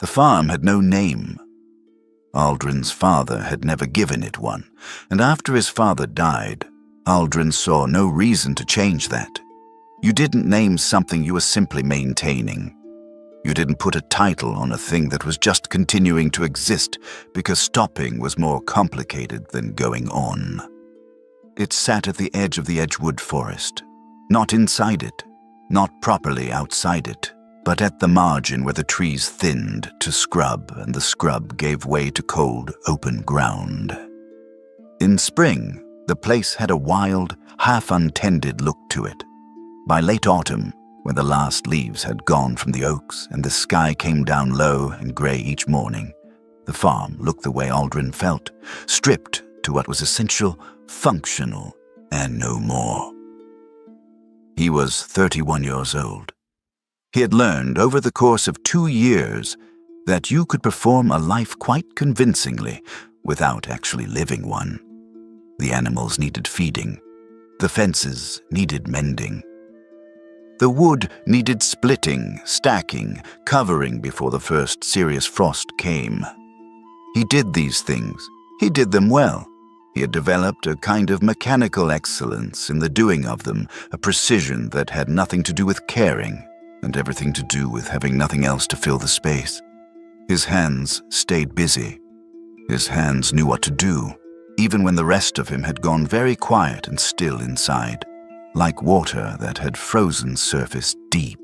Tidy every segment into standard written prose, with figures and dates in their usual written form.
The farm had no name. Aldrin's father had never given it one, and after his father died, Aldrin saw no reason to change that. You didn't name something you were simply maintaining. You didn't put a title on a thing that was just continuing to exist because stopping was more complicated than going on. It sat at the edge of the Edgewood forest, not inside it, not properly outside it, but at the margin where the trees thinned to scrub and the scrub gave way to cold, open ground. In spring, the place had a wild, half-untended look to it. By late autumn, when the last leaves had gone from the oaks and the sky came down low and gray each morning, the farm looked the way Aldrin felt, stripped to what was essential, functional, and no more. He was 31 years old. He had learned over the course of 2 years that you could perform a life quite convincingly without actually living one. The animals needed feeding. The fences needed mending. The wood needed splitting, stacking, covering before the first serious frost came. He did these things. He did them well. He had developed a kind of mechanical excellence in the doing of them, a precision that had nothing to do with caring and everything to do with having nothing else to fill the space. His hands stayed busy. His hands knew what to do, even when the rest of him had gone very quiet and still inside, like water that had frozen surface deep.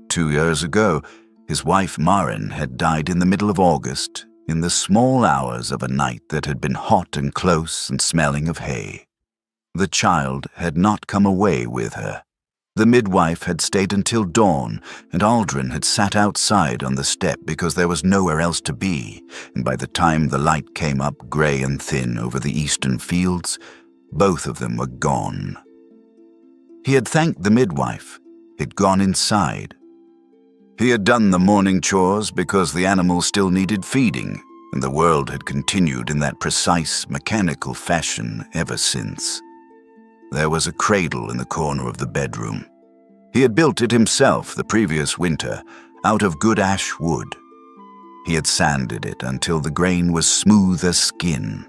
2 years ago, his wife Marin had died in the middle of August, in the small hours of a night that had been hot and close and smelling of hay. The child had not come away with her. The midwife had stayed until dawn, and Aldrin had sat outside on the step because there was nowhere else to be, and by the time the light came up gray and thin over the eastern fields, both of them were gone. He had thanked the midwife. He'd gone inside. He had done the morning chores because the animals still needed feeding, and the world had continued in that precise, mechanical fashion ever since. There was a cradle in the corner of the bedroom. He had built it himself the previous winter, out of good ash wood. He had sanded it until the grain was smooth as skin.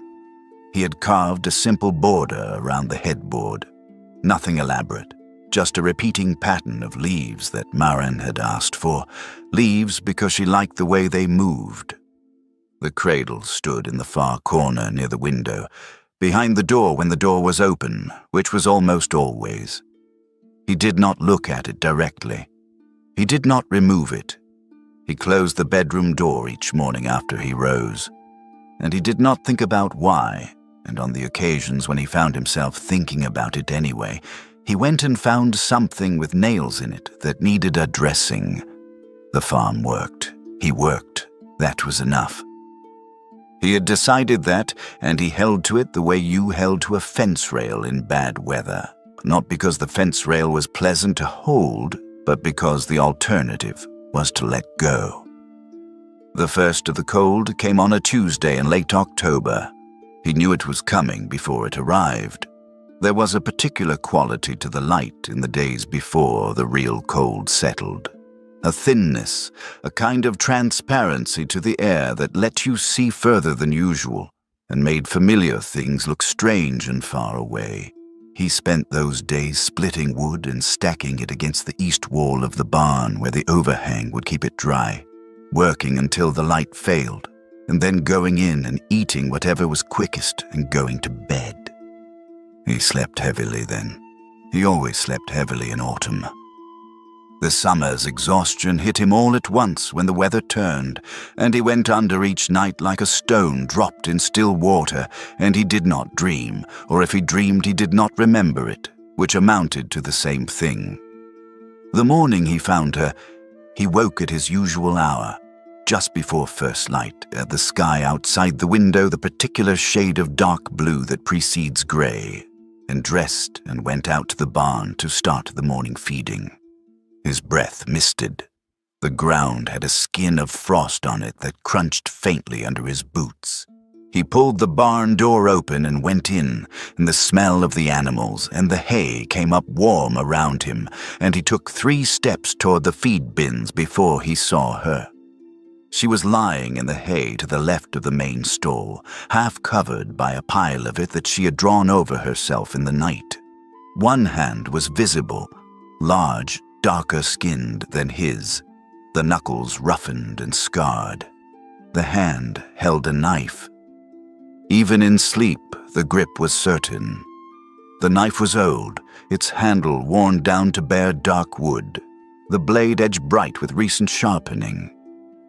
He had carved a simple border around the headboard. Nothing elaborate, just a repeating pattern of leaves that Marin had asked for, leaves because she liked the way they moved. The cradle stood in the far corner near the window, behind the door when the door was open, which was almost always. He did not look at it directly. He did not remove it. He closed the bedroom door each morning after he rose, and he did not think about why, and on the occasions when he found himself thinking about it anyway, he went and found something with nails in it that needed addressing. The farm worked. He worked. That was enough. He had decided that, and he held to it the way you held to a fence rail in bad weather, not because the fence rail was pleasant to hold, but because the alternative was to let go. The first of the cold came on a Tuesday in late October. He knew it was coming before it arrived. There was a particular quality to the light in the days before the real cold settled. A thinness, a kind of transparency to the air that let you see further than usual and made familiar things look strange and far away. He spent those days splitting wood and stacking it against the east wall of the barn where the overhang would keep it dry, working until the light failed, and then going in and eating whatever was quickest and going to bed. He slept heavily then. He always slept heavily in autumn. The summer's exhaustion hit him all at once when the weather turned, and he went under each night like a stone dropped in still water, and he did not dream, or if he dreamed he did not remember it, which amounted to the same thing. The morning he found her, he woke at his usual hour, just before first light, at the sky outside the window the particular shade of dark blue that precedes gray, and dressed and went out to the barn to start the morning feeding. His breath misted. The ground had a skin of frost on it that crunched faintly under his boots. He pulled the barn door open and went in, and the smell of the animals and the hay came up warm around him, and he took 3 steps toward the feed bins before he saw her. She was lying in the hay to the left of the main stall, half covered by a pile of it that she had drawn over herself in the night. One hand was visible, large, darker skinned than his, the knuckles roughened and scarred. The hand held a knife. Even in sleep, the grip was certain. The knife was old, its handle worn down to bare dark wood, the blade edge bright with recent sharpening.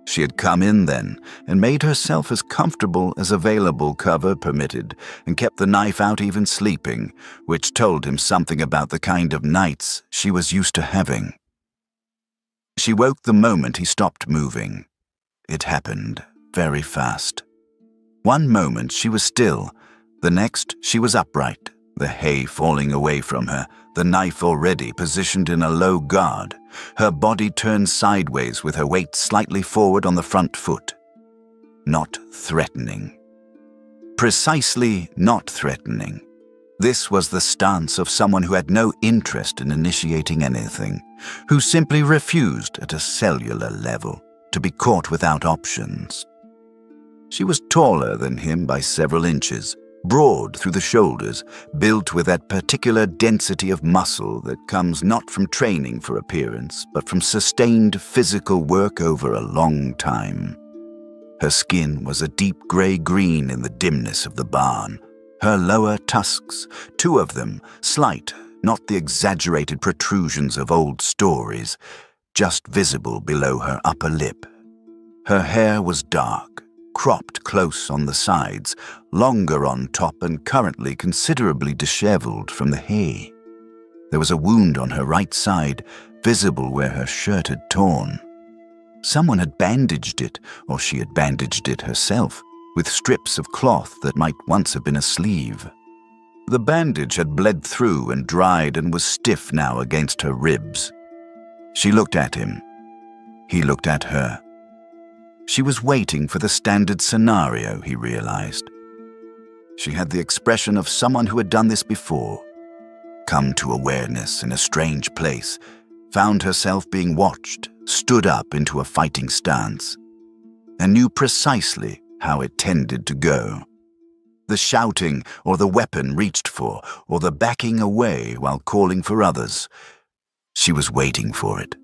She had come in then and made herself as comfortable as available cover permitted and kept the knife out even sleeping, which told him something about the kind of nights she was used to having. She woke the moment he stopped moving. It happened very fast. One moment she was still, the next she was upright, the hay falling away from her, the knife already positioned in a low guard, her body turned sideways with her weight slightly forward on the front foot. Not threatening. Precisely not threatening. This was the stance of someone who had no interest in initiating anything, who simply refused at a cellular level to be caught without options. She was taller than him by several inches, broad through the shoulders, built with that particular density of muscle that comes not from training for appearance, but from sustained physical work over a long time. Her skin was a deep gray-green in the dimness of the barn. Her lower tusks, two of them, slight, not the exaggerated protrusions of old stories, just visible below her upper lip. Her hair was dark, cropped close on the sides, longer on top and currently considerably disheveled from the hay. There was a wound on her right side, visible where her shirt had torn. Someone had bandaged it, or she had bandaged it herself, with strips of cloth that might once have been a sleeve. The bandage had bled through and dried and was stiff now against her ribs. She looked at him. He looked at her. She was waiting for the standard scenario, he realized. She had the expression of someone who had done this before, come to awareness in a strange place, found herself being watched, stood up into a fighting stance, and knew precisely how it tended to go. The shouting or the weapon reached for, or the backing away while calling for others. She was waiting for it.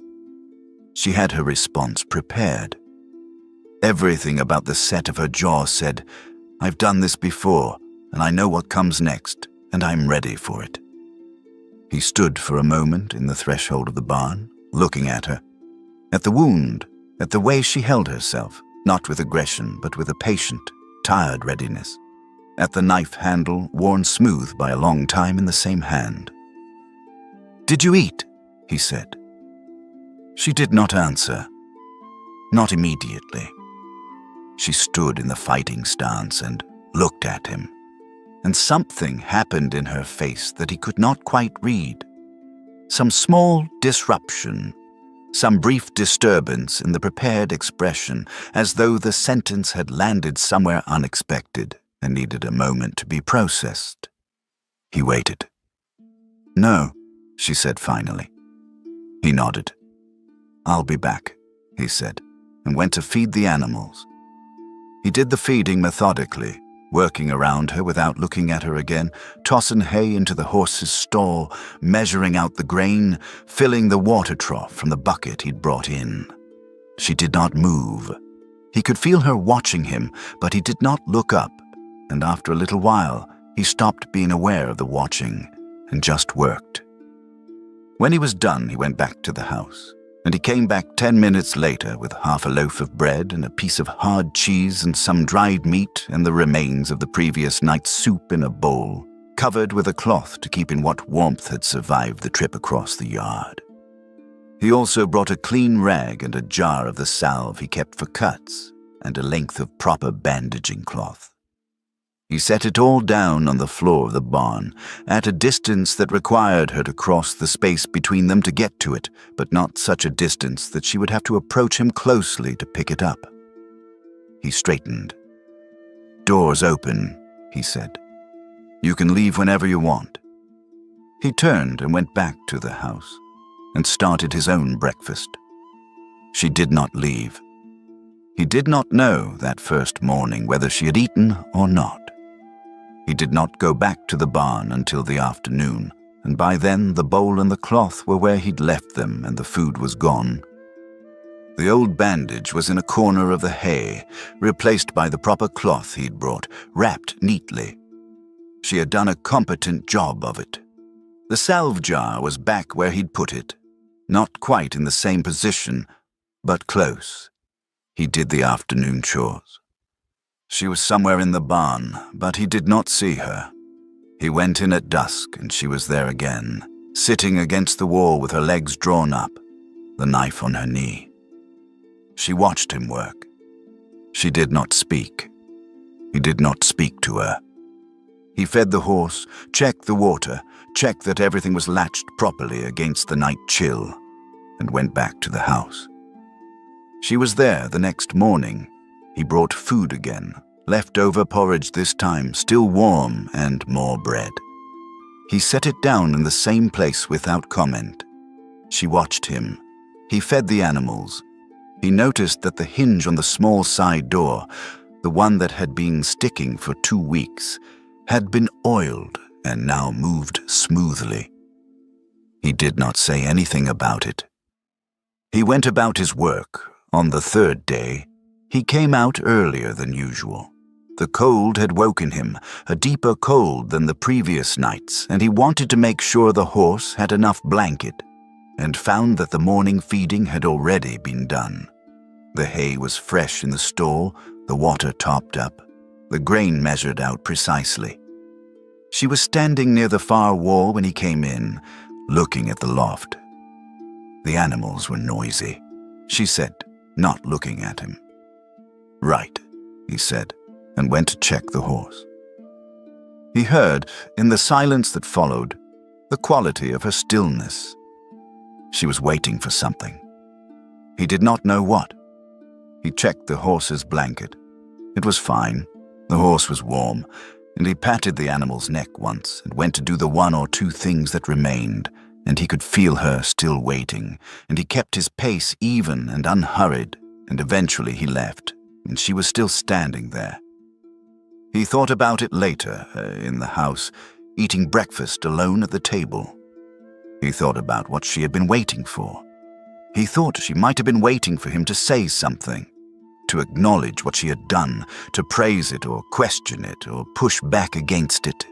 She had her response prepared. Everything about the set of her jaw said, "I've done this before, and I know what comes next, and I'm ready for it." He stood for a moment in the threshold of the barn, looking at her, at the wound, at the way she held herself, not with aggression, but with a patient, tired readiness, at the knife handle worn smooth by a long time in the same hand. "Did you eat?" he said. She did not answer. Not immediately. She stood in the fighting stance and looked at him, and something happened in her face that he could not quite read. Some small disruption, some brief disturbance in the prepared expression, as though the sentence had landed somewhere unexpected and needed a moment to be processed. He waited. "No," she said finally. He nodded. "I'll be back," he said, and went to feed the animals. He did the feeding methodically, working around her without looking at her again, tossing hay into the horse's stall, measuring out the grain, filling the water trough from the bucket he'd brought in. She did not move. He could feel her watching him, but he did not look up, and after a little while, he stopped being aware of the watching and just worked. When he was done, he went back to the house, and he came back 10 minutes later with half a loaf of bread and a piece of hard cheese and some dried meat and the remains of the previous night's soup in a bowl, covered with a cloth to keep in what warmth had survived the trip across the yard. He also brought a clean rag and a jar of the salve he kept for cuts and a length of proper bandaging cloth. He set it all down on the floor of the barn, at a distance that required her to cross the space between them to get to it, but not such a distance that she would have to approach him closely to pick it up. He straightened. "Door's open," he said. "You can leave whenever you want." He turned and went back to the house and started his own breakfast. She did not leave. He did not know that first morning whether she had eaten or not. He did not go back to the barn until the afternoon, and by then the bowl and the cloth were where he'd left them and the food was gone. The old bandage was in a corner of the hay, replaced by the proper cloth he'd brought, wrapped neatly. She had done a competent job of it. The salve jar was back where he'd put it, not quite in the same position, but close. He did the afternoon chores. She was somewhere in the barn, but he did not see her. He went in at dusk, and she was there again, sitting against the wall with her legs drawn up, the knife on her knee. She watched him work. She did not speak. He did not speak to her. He fed the horse, checked the water, checked that everything was latched properly against the night chill, and went back to the house. She was there the next morning. He brought food again, leftover porridge this time, still warm, and more bread. He set it down in the same place without comment. She watched him. He fed the animals. He noticed that the hinge on the small side door, the one that had been sticking for 2 weeks, had been oiled and now moved smoothly. He did not say anything about it. He went about his work. On the third day, he came out earlier than usual. The cold had woken him, a deeper cold than the previous nights, and he wanted to make sure the horse had enough blanket, and found that the morning feeding had already been done. The hay was fresh in the stall, the water topped up, the grain measured out precisely. She was standing near the far wall when he came in, looking at the loft. The animals were noisy, she said, not looking at him. Right, he said, and went to check the horse. He heard, in the silence that followed, the quality of her stillness. She was waiting for something. He did not know what. He checked the horse's blanket. It was fine. The horse was warm, and he patted the animal's neck once and went to do the 1 or 2 things that remained, and he could feel her still waiting, and he kept his pace even and unhurried, and eventually he left, and she was still standing there. He thought about it later, in the house, eating breakfast alone at the table. He thought about what she had been waiting for. He thought she might have been waiting for him to say something, to acknowledge what she had done, to praise it or question it or push back against it.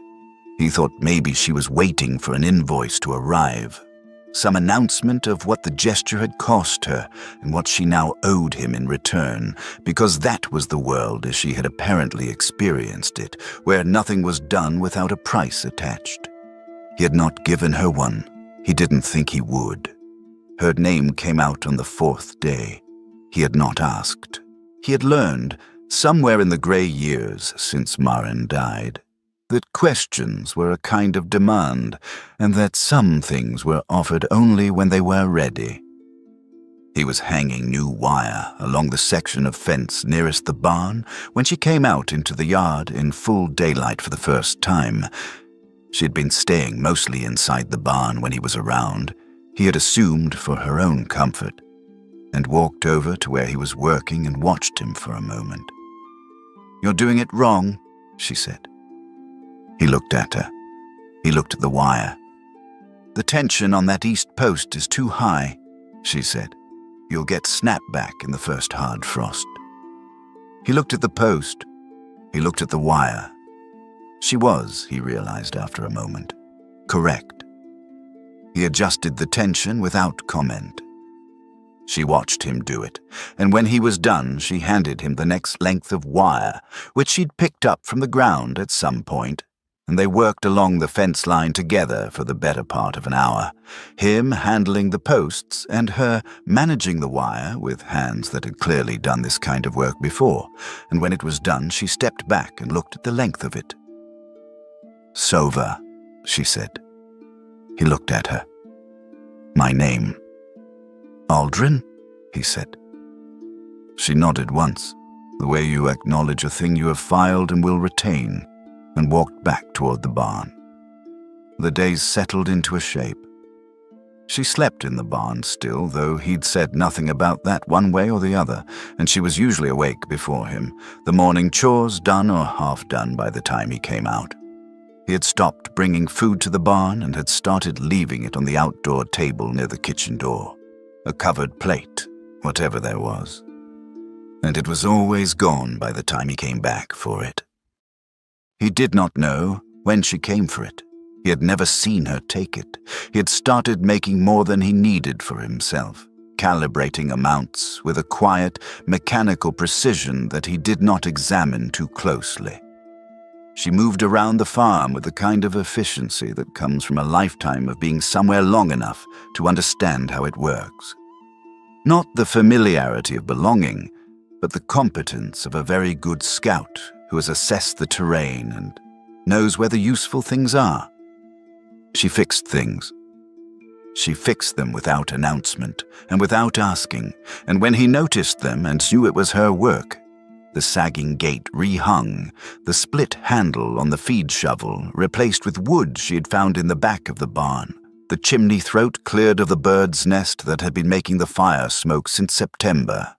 He thought maybe she was waiting for an invoice to arrive, some announcement of what the gesture had cost her and what she now owed him in return, because that was the world as she had apparently experienced it, where nothing was done without a price attached. He had not given her one. He didn't think he would. Her name came out on the 4th day. He had not asked. He had learned, somewhere in the grey years since Marin died, that questions were a kind of demand, and that some things were offered only when they were ready. He was hanging new wire along the section of fence nearest the barn when she came out into the yard in full daylight for the first time. She had been staying mostly inside the barn when he was around, he had assumed for her own comfort, and walked over to where he was working and watched him for a moment. "You're doing it wrong," she said. He looked at her. He looked at the wire. "The tension on that east post is too high," she said. "You'll get snapback in the first hard frost." He looked at the post. He looked at the wire. She was, he realized after a moment, correct. He adjusted the tension without comment. She watched him do it, and when he was done, she handed him the next length of wire, which she'd picked up from the ground at some point, and they worked along the fence line together for the better part of an hour, him handling the posts and her managing the wire with hands that had clearly done this kind of work before, and when it was done, she stepped back and looked at the length of it. "Sova," she said. He looked at her. "My name." "Aldrin?" he said. She nodded once, the way you acknowledge a thing you have filed and will retain, and walked back toward the barn. The days settled into a shape. She slept in the barn still, though he'd said nothing about that one way or the other, and she was usually awake before him, the morning chores done or half done by the time he came out. He had stopped bringing food to the barn and had started leaving it on the outdoor table near the kitchen door, a covered plate, whatever there was. And it was always gone by the time he came back for it. He did not know when she came for it. He had never seen her take it. He had started making more than he needed for himself, calibrating amounts with a quiet, mechanical precision that he did not examine too closely. She moved around the farm with the kind of efficiency that comes from a lifetime of being somewhere long enough to understand how it works. Not the familiarity of belonging, but the competence of a very good scout who has assessed the terrain and knows where the useful things are. She fixed things. She fixed them without announcement and without asking, and when he noticed them and knew it was her work, the sagging gate rehung, the split handle on the feed shovel replaced with wood she had found in the back of the barn, the chimney throat cleared of the bird's nest that had been making the fire smoke since September.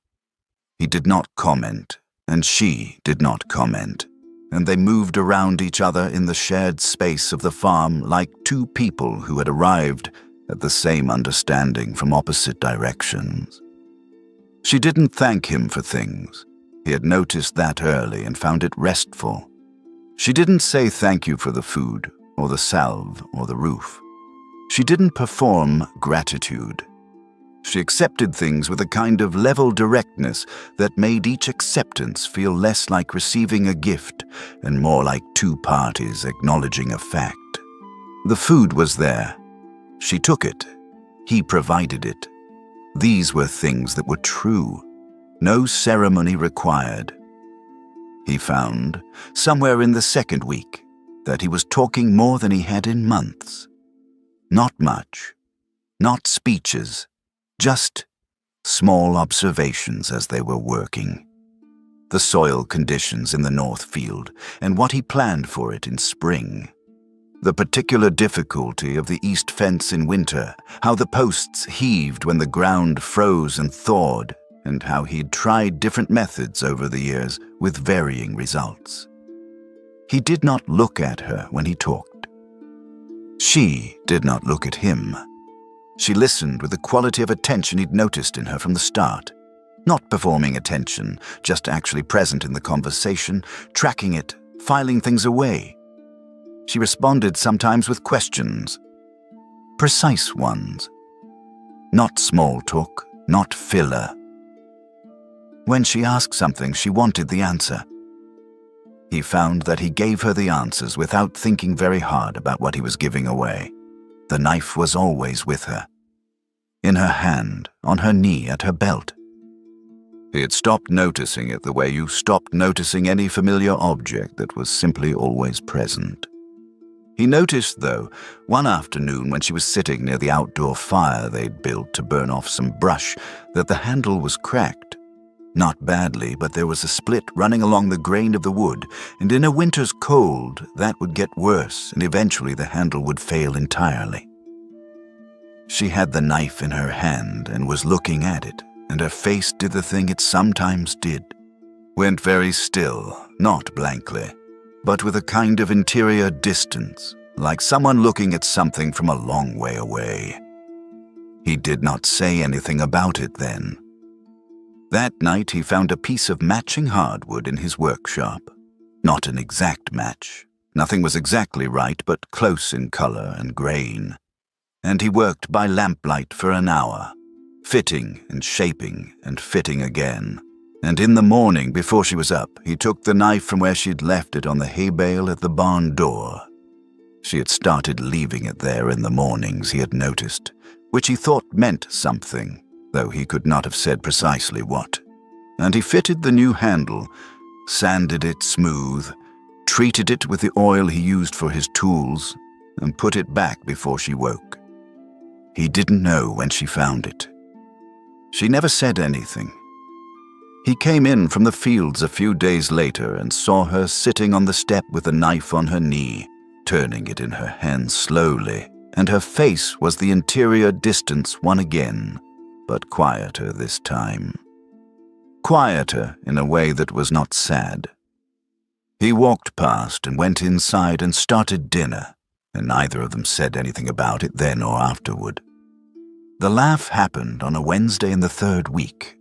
He did not comment, and she did not comment, and they moved around each other in the shared space of the farm like two people who had arrived at the same understanding from opposite directions. She didn't thank him for things. He had noticed that early and found it restful. She didn't say thank you for the food, or the salve, or the roof. She didn't perform gratitude. She accepted things with a kind of level directness that made each acceptance feel less like receiving a gift and more like two parties acknowledging a fact. The food was there. She took it. He provided it. These were things that were true. No ceremony required. He found, somewhere in the second week, that he was talking more than he had in months. Not much. Not speeches. Just small observations as they were working. The soil conditions in the North Field and what he planned for it in spring. The particular difficulty of the east fence in winter, how the posts heaved when the ground froze and thawed, and how he'd tried different methods over the years with varying results. He did not look at her when he talked. She did not look at him. She listened with the quality of attention he'd noticed in her from the start. Not performing attention, just actually present in the conversation, tracking it, filing things away. She responded sometimes with questions. Precise ones. Not small talk, not filler. When she asked something, she wanted the answer. He found that he gave her the answers without thinking very hard about what he was giving away. The knife was always with her. In her hand, on her knee, at her belt. He had stopped noticing it the way you stopped noticing any familiar object that was simply always present. He noticed, though, one afternoon when she was sitting near the outdoor fire they'd built to burn off some brush, that the handle was cracked. Not badly, but there was a split running along the grain of the wood, and in a winter's cold, that would get worse, and eventually the handle would fail entirely. She had the knife in her hand and was looking at it, and her face did the thing it sometimes did. Went very still, not blankly, but with a kind of interior distance, like someone looking at something from a long way away. He did not say anything about it then. That night he found a piece of matching hardwood in his workshop. Not an exact match. Nothing was exactly right, but close in color and grain. And he worked by lamplight for an hour, fitting and shaping and fitting again. And in the morning, before she was up, he took the knife from where she'd left it on the hay bale at the barn door. She had started leaving it there in the mornings, he had noticed, which he thought meant something, though he could not have said precisely what. And he fitted the new handle, sanded it smooth, treated it with the oil he used for his tools, and put it back before she woke. He didn't know when she found it. She never said anything. He came in from the fields a few days later and saw her sitting on the step with a knife on her knee, turning it in her hand slowly and her face was the interior distance one again, but quieter this time. Quieter in a way that was not sad. He walked past and went inside and started dinner, and neither of them said anything about it then or afterward. The laugh happened on a Wednesday in the 3rd week.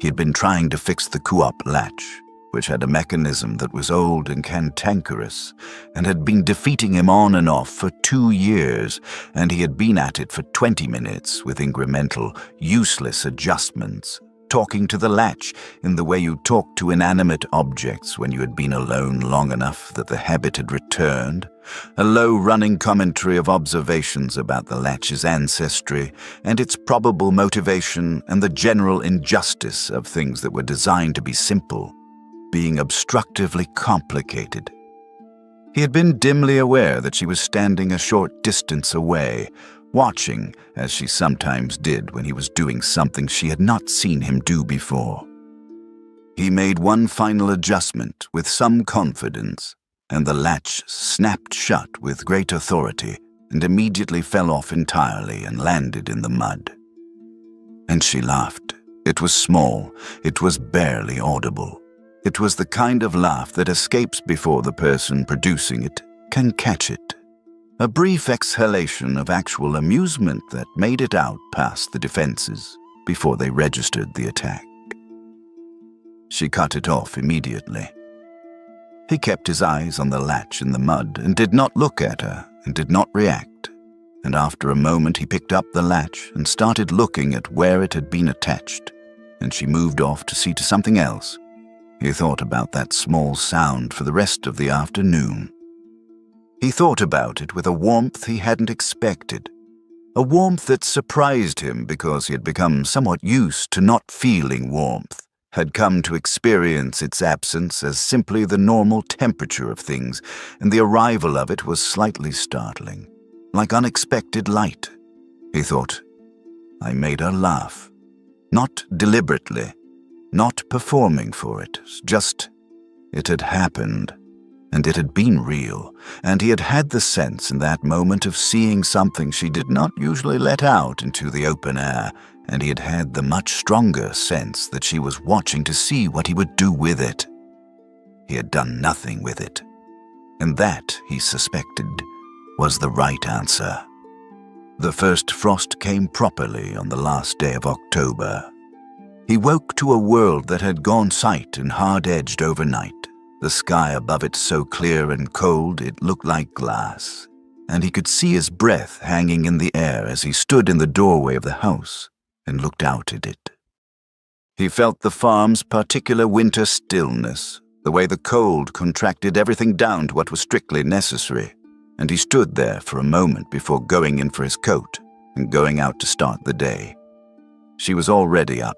He had been trying to fix the co-op latch, which had a mechanism that was old and cantankerous, and had been defeating him on and off for 2 years, and he had been at it for 20 minutes with incremental, useless adjustments, talking to the latch in the way you talk to inanimate objects when you had been alone long enough that the habit had returned, a low-running commentary of observations about the latch's ancestry and its probable motivation and the general injustice of things that were designed to be simple, being obstructively complicated. He had been dimly aware that she was standing a short distance away, watching, as she sometimes did when he was doing something she had not seen him do before. He made one final adjustment with some confidence, and the latch snapped shut with great authority and immediately fell off entirely and landed in the mud. And she laughed. It was small. It was barely audible. It was the kind of laugh that escapes before the person producing it can catch it. A brief exhalation of actual amusement that made it out past the defenses before they registered the attack. She cut it off immediately. He kept his eyes on the latch in the mud and did not look at her and did not react, and after a moment he picked up the latch and started looking at where it had been attached, and she moved off to see to something else. He thought about that small sound for the rest of the afternoon. He thought about it with a warmth he hadn't expected, a warmth that surprised him because he had become somewhat used to not feeling warmth, had come to experience its absence as simply the normal temperature of things, and the arrival of it was slightly startling, like unexpected light. He thought, I made her laugh. Not deliberately, not performing for it, just it had happened. And it had been real, and he had had the sense in that moment of seeing something she did not usually let out into the open air, and he had had the much stronger sense that she was watching to see what he would do with it. He had done nothing with it, and that, he suspected, was the right answer. The first frost came properly on the last day of October. He woke to a world that had gone sight and hard-edged overnight. The sky above it so clear and cold it looked like glass, and he could see his breath hanging in the air as he stood in the doorway of the house and looked out at it. He felt the farm's particular winter stillness, the way the cold contracted everything down to what was strictly necessary, and he stood there for a moment before going in for his coat and going out to start the day. She was already up.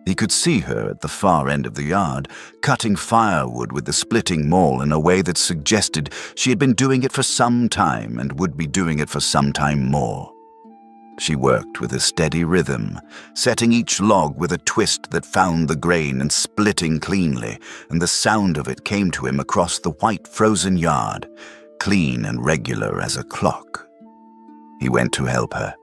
He could see her at the far end of the yard, cutting firewood with the splitting maul in a way that suggested she had been doing it for some time and would be doing it for some time more. She worked with a steady rhythm, setting each log with a twist that found the grain and splitting cleanly, and the sound of it came to him across the white frozen yard, clean and regular as a clock. He went to help her.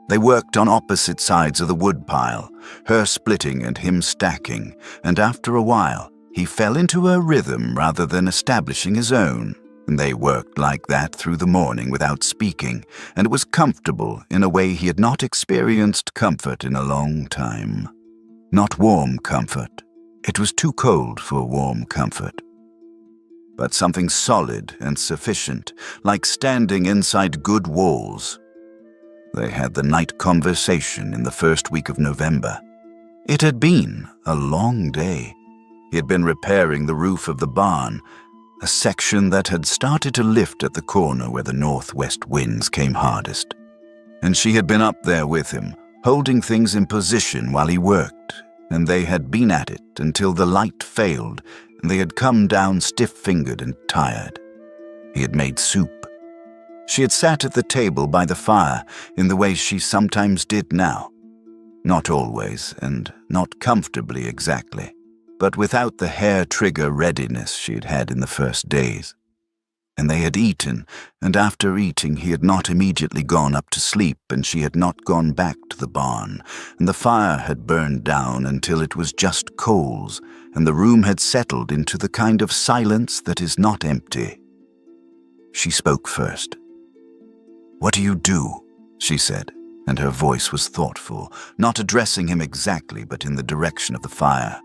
They worked on opposite sides of the woodpile, her splitting and him stacking, and after a while, he fell into her rhythm rather than establishing his own, and they worked like that through the morning without speaking, and it was comfortable in a way he had not experienced comfort in a long time. Not warm comfort. It was too cold for warm comfort. But something solid and sufficient, like standing inside good walls. They had the night conversation in the first week of November. It had been a long day. He had been repairing the roof of the barn, a section that had started to lift at the corner where the northwest winds came hardest. And she had been up there with him, holding things in position while he worked, and they had been at it until the light failed, and they had come down stiff-fingered and tired. He had made soup. She had sat at the table by the fire in the way she sometimes did now. Not always, and not comfortably exactly, but without the hair-trigger readiness she had had in the first days. and they had eaten, and after eating he had not immediately gone up to sleep, and she had not gone back to the barn, and the fire had burned down until it was just coals, and the room had settled into the kind of silence that is not empty. She spoke first. "What do you do?" she said, and her voice was thoughtful, not addressing him exactly, but in the direction of the fire.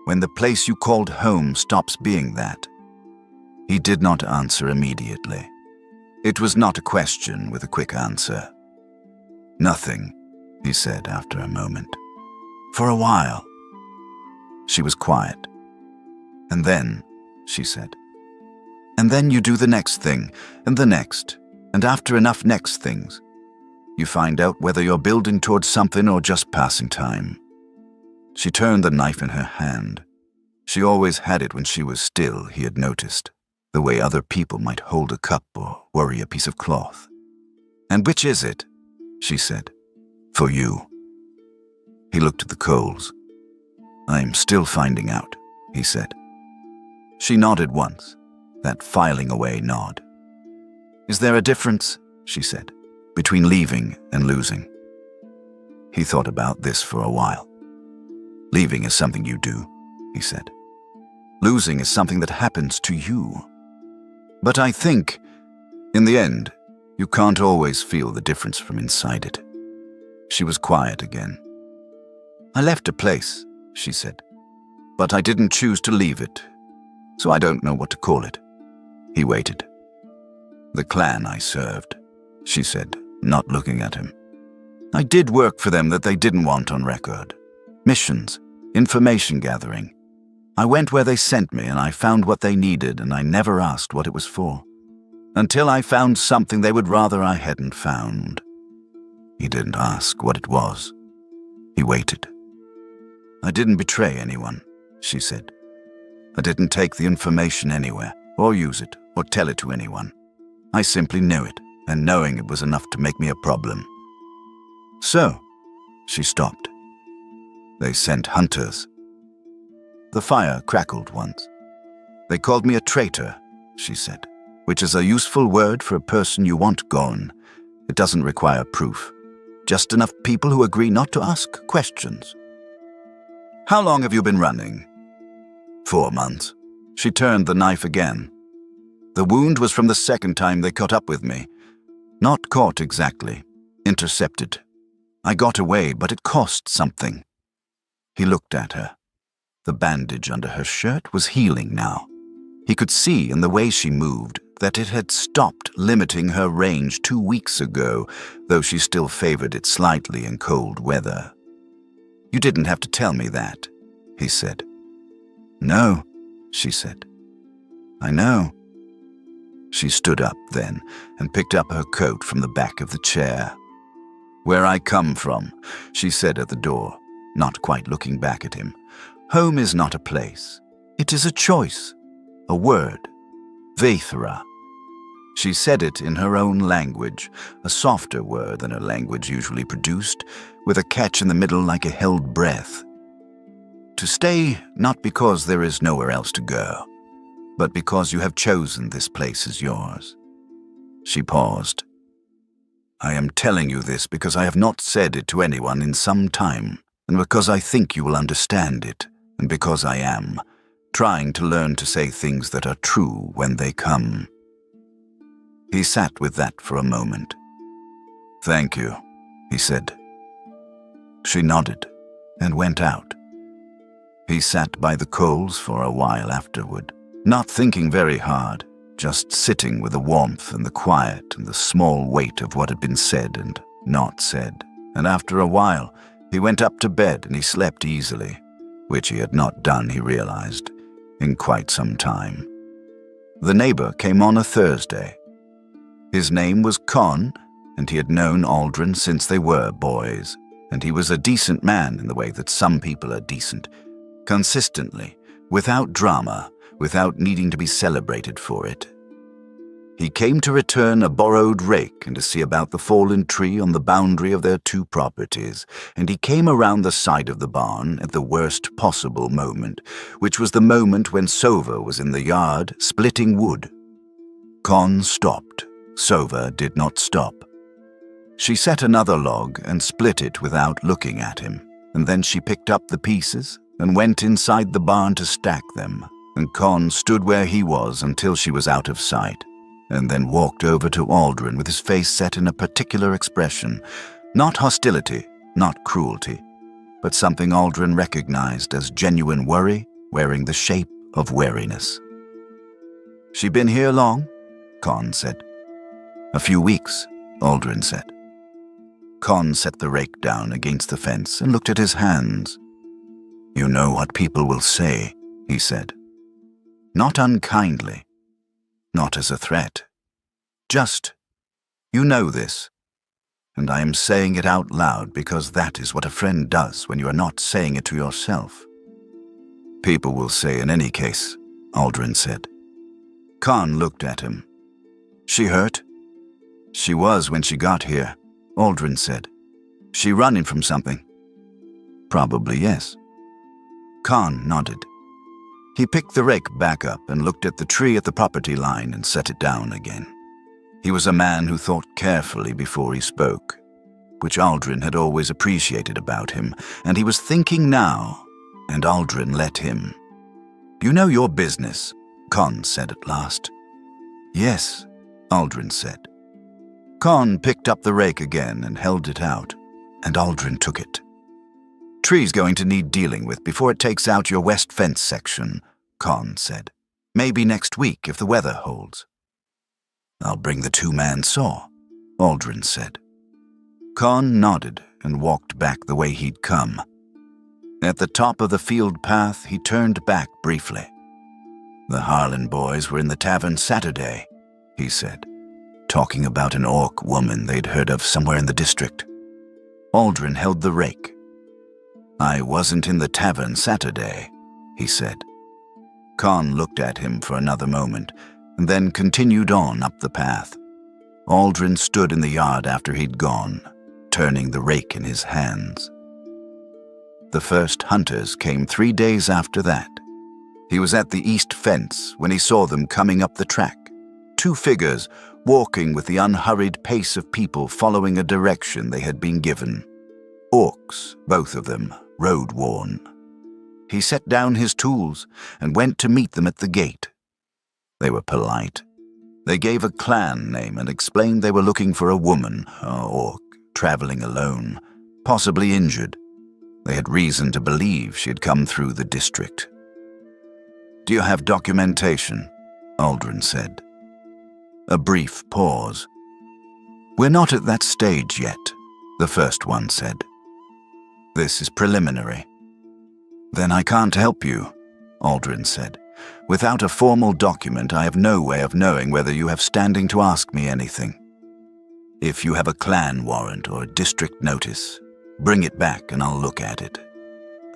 "When the place you called home stops being that?" He did not answer immediately. It was not a question with a quick answer. "Nothing," he said after a moment. "For a while." She was quiet. "And then," she said. "And then you do the next thing, and the next, and after enough next things, you find out whether you're building towards something or just passing time." She turned the knife in her hand. She always had it when she was still, he had noticed, the way other people might hold a cup or worry a piece of cloth. "And which is it?" she said. "For you." He looked at the coals. "I'm still finding out," he said. She nodded once, that filing away nod. "Is there a difference," she said, "between leaving and losing?" He thought about this for a while. "Leaving is something you do," he said. "Losing is something that happens to you. But I think, in the end, you can't always feel the difference from inside it." She was quiet again. "I left a place," she said, "but I didn't choose to leave it, so I don't know what to call it." He waited. "The clan I served," she said, not looking at him. "I did work for them that they didn't want on record. Missions, information gathering. I went where they sent me and I found what they needed, and I never asked what it was for. Until I found something they would rather I hadn't found." He didn't ask what it was. He waited. "I didn't betray anyone," she said. "I didn't take the information anywhere, or use it, or tell it to anyone. I simply knew it, and knowing it was enough to make me a problem." "So," she stopped. "They sent hunters." The fire crackled once. "They called me a traitor," she said, "which is a useful word for a person you want gone. It doesn't require proof. Just enough people who agree not to ask questions." "How long have you been running?" 4 months. She turned the knife again. "The wound was from the second time they caught up with me. Not caught exactly. Intercepted. I got away, but it cost something." He looked at her. The bandage under her shirt was healing now. He could see in the way she moved that it had stopped limiting her range 2 weeks ago, though she still favored it slightly in cold weather. "You didn't have to tell me that," he said. "No," she said. "I know." She stood up then and picked up her coat from the back of the chair. "Where I come from," she said at the door, not quite looking back at him. "Home is not a place. It is a choice, a word. Veithra." She said it in her own language, a softer word than her language usually produced, with a catch in the middle like a held breath. "To stay not because there is nowhere else to go, but because you have chosen this place as yours." She paused. "I am telling you this because I have not said it to anyone in some time, and because I think you will understand it, and because I am trying to learn to say things that are true when they come." He sat with that for a moment. "Thank you," he said. She nodded and went out. He sat by the coals for a while afterward, not thinking very hard, just sitting with the warmth and the quiet and the small weight of what had been said and not said. And after a while, he went up to bed and he slept easily, which he had not done, he realized, in quite some time. The neighbor came on a Thursday. His name was Con, and he had known Aldrin since they were boys, and he was a decent man in the way that some people are decent, consistently, without drama, without needing to be celebrated for it. He came to return a borrowed rake and to see about the fallen tree on the boundary of their 2 properties, and he came around the side of the barn at the worst possible moment, which was the moment when Sova was in the yard splitting wood. Con stopped. Sova did not stop. She set another log and split it without looking at him, and then she picked up the pieces and went inside the barn to stack them, and Con stood where he was until she was out of sight, and then walked over to Aldrin with his face set in a particular expression, not hostility, not cruelty, but something Aldrin recognized as genuine worry wearing the shape of wariness. "She been here long?" Con said. "A few weeks," Aldrin said. Con set the rake down against the fence and looked at his hands. "You know what people will say," he said. "Not unkindly, not as a threat. Just, you know this, and I am saying it out loud because that is what a friend does when you are not saying it to yourself." "People will say in any case," Aldrin said. Con looked at him. "She hurt?" "She was when she got here," Aldrin said. "She running from something?" "Probably yes." Con nodded. He picked the rake back up and looked at the tree at the property line and set it down again. He was a man who thought carefully before he spoke, which Aldrin had always appreciated about him, and he was thinking now, and Aldrin let him. "You know your business," Con said at last. "Yes," Aldrin said. Con picked up the rake again and held it out, and Aldrin took it. "Tree's going to need dealing with before it takes out your west fence section," Con said. "Maybe next week if the weather holds." "I'll bring the two-man saw," Aldrin said. Con nodded and walked back the way he'd come. At the top of the field path, he turned back briefly. "The Harlan boys were in the tavern Saturday," he said, talking about an orc woman they'd heard of somewhere in the district. Aldrin held the rake. "I wasn't in the tavern Saturday," he said. Con looked at him for another moment, and then continued on up the path. Aldrin stood in the yard after he'd gone, turning the rake in his hands. The first hunters came 3 days after that. He was at the east fence when he saw them coming up the track. 2 figures walking with the unhurried pace of people following a direction they had been given. Orcs, both of them, road-worn. He set down his tools and went to meet them at the gate. They were polite. They gave a clan name and explained they were looking for a woman, an orc, traveling alone, possibly injured. They had reason to believe she had come through the district. "Do you have documentation?" Aldrin said. A brief pause. "We're not at that stage yet," the first one said. "This is preliminary." "Then I can't help you," Aldrin said. "Without a formal document, I have no way of knowing whether you have standing to ask me anything. If you have a clan warrant or a district notice, bring it back and I'll look at it.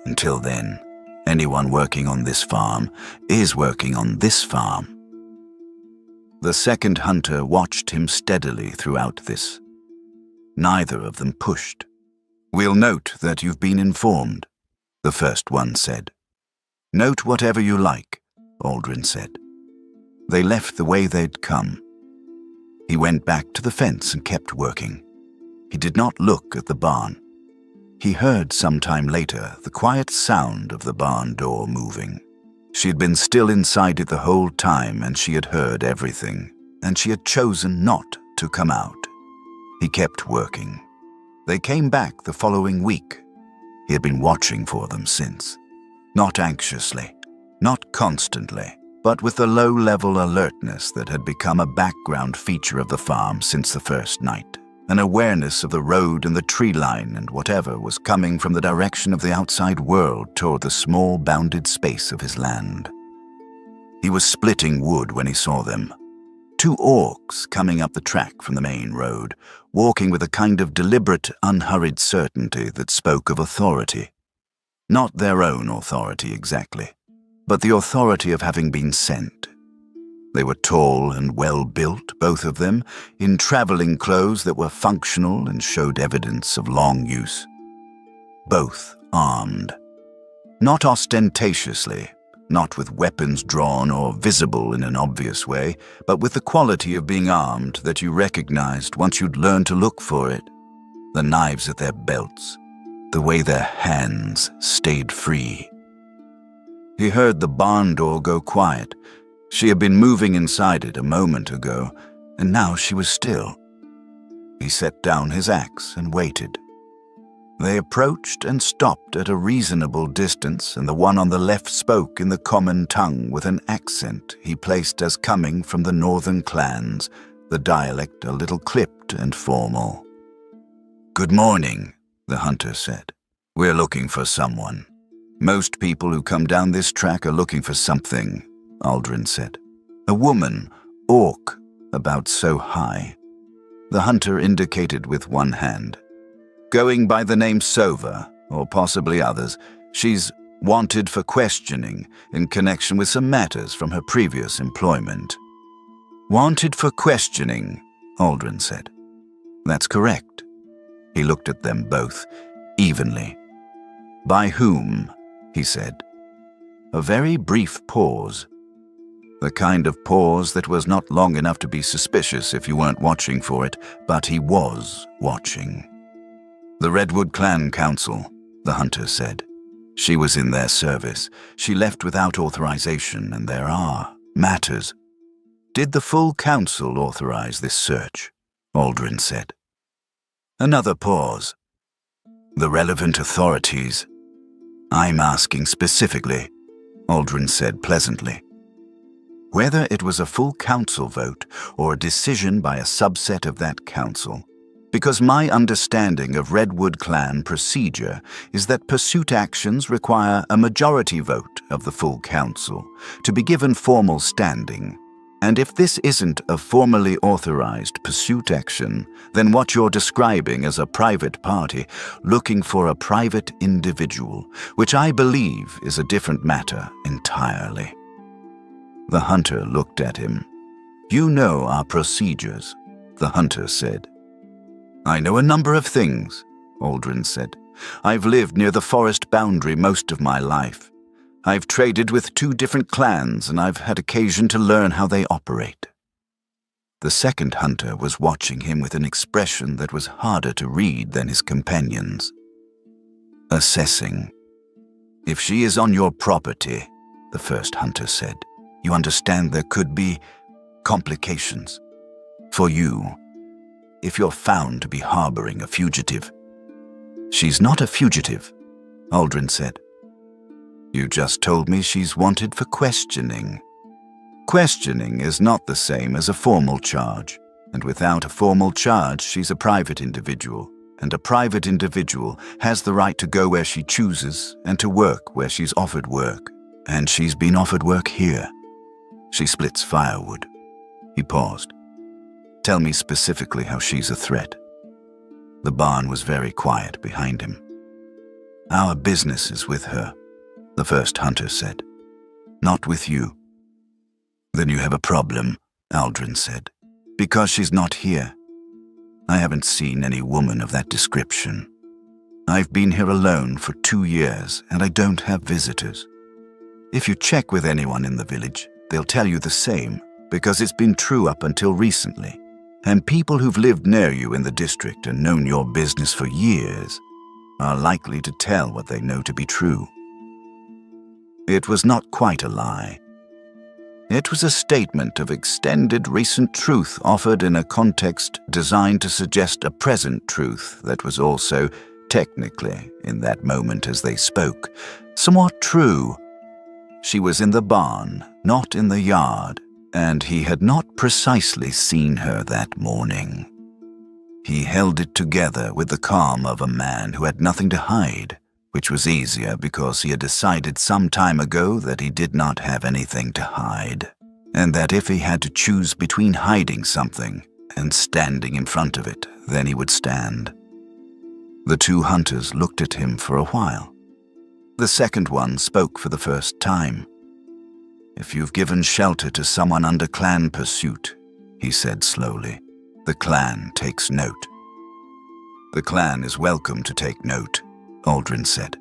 Until then, anyone working on this farm is working on this farm." The second hunter watched him steadily throughout this. Neither of them pushed. "We'll note that you've been informed," the first one said. "Note whatever you like," Aldrin said. They left the way they'd come. He went back to the fence and kept working. He did not look at the barn. He heard sometime later the quiet sound of the barn door moving. She had been still inside it the whole time, and she had heard everything, and she had chosen not to come out. He kept working. They came back the following week. He had been watching for them since. Not anxiously, not constantly, but with the low-level alertness that had become a background feature of the farm since the first night, an awareness of the road and the tree line and whatever was coming from the direction of the outside world toward the small bounded space of his land. He was splitting wood when he saw them. 2 orcs coming up the track from the main road, walking with a kind of deliberate, unhurried certainty that spoke of authority. Not their own authority exactly, but the authority of having been sent. They were tall and well-built, both of them, in traveling clothes that were functional and showed evidence of long use. Both armed. Not ostentatiously, not with weapons drawn or visible in an obvious way, but with the quality of being armed that you recognized once you'd learned to look for it. The knives at their belts, the way their hands stayed free. He heard the barn door go quiet. She had been moving inside it a moment ago, and now she was still. He set down his axe and waited. They approached and stopped at a reasonable distance, and the one on the left spoke in the common tongue with an accent he placed as coming from the northern clans, the dialect a little clipped and formal. "Good morning," the hunter said. "We're looking for someone." "Most people who come down this track are looking for something," Aldrin said. "A woman, orc, about so high." The hunter indicated with one hand. "Going by the name Sova, or possibly others, she's wanted for questioning in connection with some matters from her previous employment." "Wanted for questioning," Aldrin said. "That's correct." He looked at them both, evenly. "By whom?" he said. A very brief pause. The kind of pause that was not long enough to be suspicious if you weren't watching for it, but he was watching. "The Redwood Clan Council," the hunter said. "She was in their service. She left without authorization, and there are matters." "Did the full council authorize this search?" Aldrin said. Another pause. "The relevant authorities." "I'm asking specifically," Aldrin said pleasantly. Whether it was a full council vote or a decision by a subset of that council, because my understanding of Redwood Clan procedure is that pursuit actions require a majority vote of the full council to be given formal standing. And if this isn't a formally authorized pursuit action, then what you're describing as a private party looking for a private individual, which I believe is a different matter entirely. The hunter looked at him. "You know our procedures," the hunter said. "I know a number of things," Aldrin said. "I've lived near the forest boundary most of my life. I've traded with 2 different clans, and I've had occasion to learn how they operate." The second hunter was watching him with an expression that was harder to read than his companions. Assessing. "If she is on your property," the first hunter said, "you understand there could be complications. For you, if you're found to be harboring a fugitive." "She's not a fugitive," Aldrin said. "You just told me she's wanted for questioning." "Questioning is not the same as a formal charge, and without a formal charge she's a private individual, and a private individual has the right to go where she chooses and to work where she's offered work, and she's been offered work here. She splits firewood." He paused. "Tell me specifically how she's a threat." The barn was very quiet behind him. "Our business is with her," the first hunter said. "Not with you." "Then you have a problem," Aldrin said, "because she's not here. I haven't seen any woman of that description. I've been here alone for 2 years, and I don't have visitors. If you check with anyone in the village, they'll tell you the same, because it's been true up until recently. And people who've lived near you in the district and known your business for years are likely to tell what they know to be true." It was not quite a lie. It was a statement of extended recent truth offered in a context designed to suggest a present truth that was also, technically, in that moment as they spoke, somewhat true. She was in the barn, not in the yard, and he had not precisely seen her that morning. He held it together with the calm of a man who had nothing to hide, which was easier because he had decided some time ago that he did not have anything to hide, and that if he had to choose between hiding something and standing in front of it, then he would stand. The 2 hunters looked at him for a while. The second one spoke for the first time. "If you've given shelter to someone under clan pursuit," he said slowly, "the clan takes note." "The clan is welcome to take note," Aldrin said.